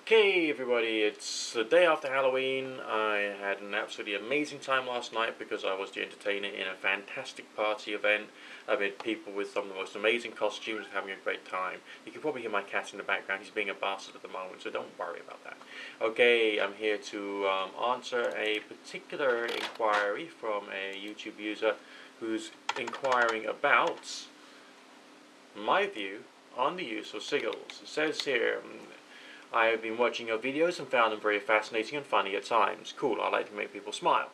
Okay, everybody, it's the day after Halloween. I had an absolutely amazing time last night because I was the entertainer in a fantastic party event amid people with some of the most amazing costumes and having a great time. You can probably hear my cat in the background. He's being a bastard at the moment, so don't worry about that. Okay, I'm here to answer a particular inquiry from a YouTube user who's inquiring about my view on the use of sigils. It says here, I have been watching your videos and found them very fascinating and funny at times. Cool, I like to make people smile.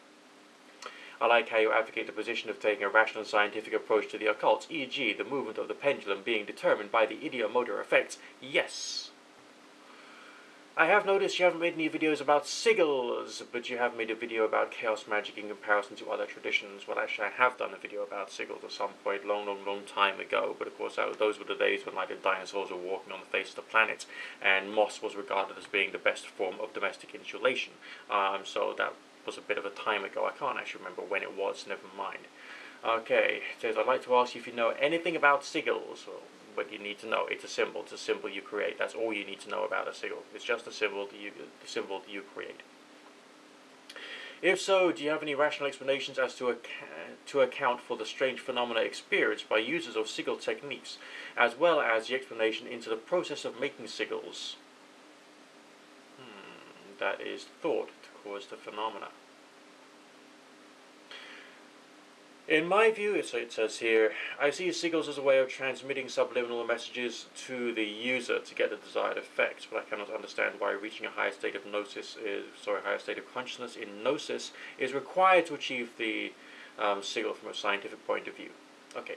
I like how you advocate the position of taking a rational and scientific approach to the occult, e.g. the movement of the pendulum being determined by the ideomotor effects. Yes. I have noticed you haven't made any videos about sigils, but you have made a video about chaos magic in comparison to other traditions. Well, actually, I have done a video about sigils at some point, long time ago, but of course those were the days when the dinosaurs were walking on the face of the planet, and moss was regarded as being the best form of domestic insulation. So that was a bit of a time ago. I can't actually remember when it was, never mind. Okay, it says, I'd like to ask you if you know anything about sigils. Well, but you need to know it's a symbol. It's a symbol you create. That's all you need to know about a sigil. It's just a symbol that you create. If so, do you have any rational explanations as to account for the strange phenomena experienced by users of sigil techniques, as well as the explanation into the process of making sigils? That is thought to cause the phenomena. In my view, it says here, I see sigils as a way of transmitting subliminal messages to the user to get the desired effect, but I cannot understand why reaching a higher state of higher state of consciousness in gnosis is required to achieve the sigil from a scientific point of view. Okay,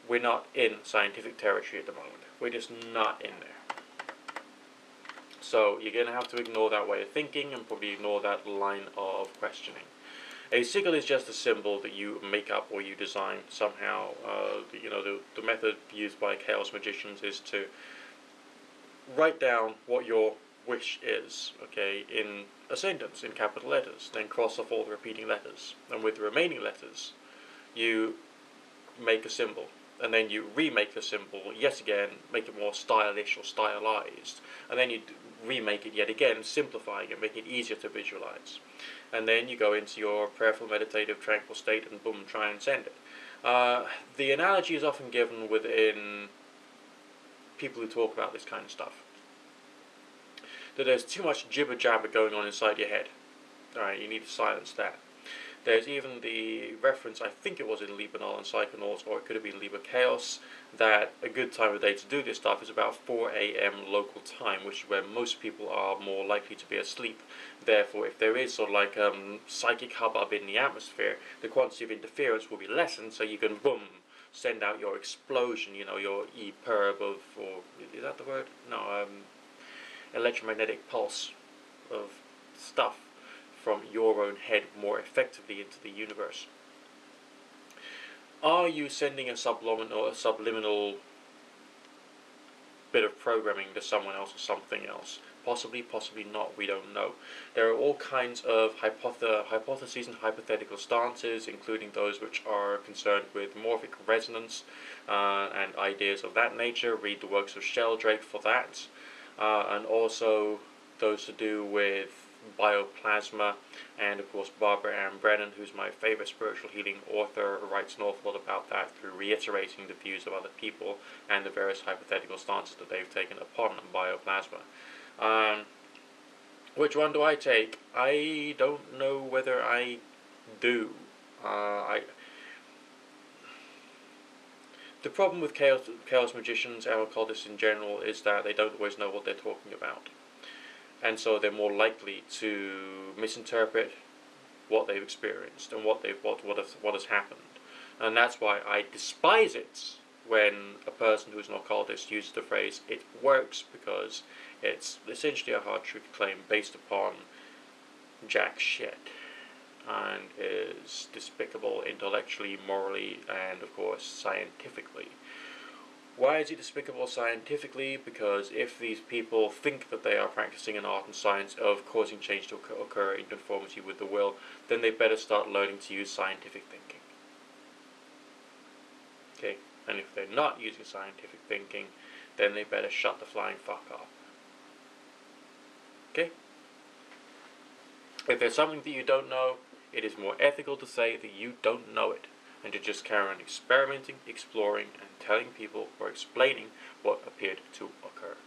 we're not in scientific territory at the moment. We're just not in there. So you're going to have to ignore that way of thinking and probably ignore that line of questioning. A sigil is just a symbol that you make up or you design somehow. The method used by chaos magicians is to write down what your wish is, okay, in a sentence in capital letters, then cross off all the repeating letters, and with the remaining letters, you make a symbol, and then you remake the symbol yet again, make it more stylish or stylized, and then you remake it yet again, simplifying it, making it easier to visualize. And then you go into your prayerful, meditative, tranquil state and boom, try and send it. The analogy is often given within people who talk about this kind of stuff, that there's too much jibber-jabber going on inside your head. Alright, you need to silence that. There's even the reference, I think it was in Libanol and Psychonauts, or it could have been Liber Chaos, that a good time of day to do this stuff is about 4 a.m. local time, which is where most people are more likely to be asleep. Therefore, if there is sort of psychic hubbub in the atmosphere, the quantity of interference will be lessened, so you can, boom, send out your explosion, your EPIRB of, or is that the word? No, electromagnetic pulse of stuff from your own head more effectively into the universe. Are you sending a subliminal bit of programming to someone else or something else? Possibly, possibly not, we don't know. There are all kinds of hypotheses and hypothetical stances, including those which are concerned with morphic resonance and ideas of that nature. Read the works of Sheldrake for that. And also those to do with bioplasma, and of course Barbara Ann Brennan, who's my favorite spiritual healing author, writes an awful lot about that through reiterating the views of other people and the various hypothetical stances that they've taken upon bioplasma. Which one do I take? I don't know whether I do. The problem with chaos magicians and occultists in general is that they don't always know what they're talking about. And so they're more likely to misinterpret what they've experienced and what has happened. And that's why I despise it when a person who's an occultist uses the phrase "it works," because it's essentially a hard truth claim based upon jack shit, and is despicable intellectually, morally, and of course scientifically. Why is it despicable scientifically? Because if these people think that they are practicing an art and science of causing change to occur in conformity with the will, then they better start learning to use scientific thinking. Okay? And if they're not using scientific thinking, then they better shut the flying fuck up. Okay? If there's something that you don't know, it is more ethical to say that you don't know it, and to just carry on experimenting, exploring, and telling people or explaining what appeared to occur.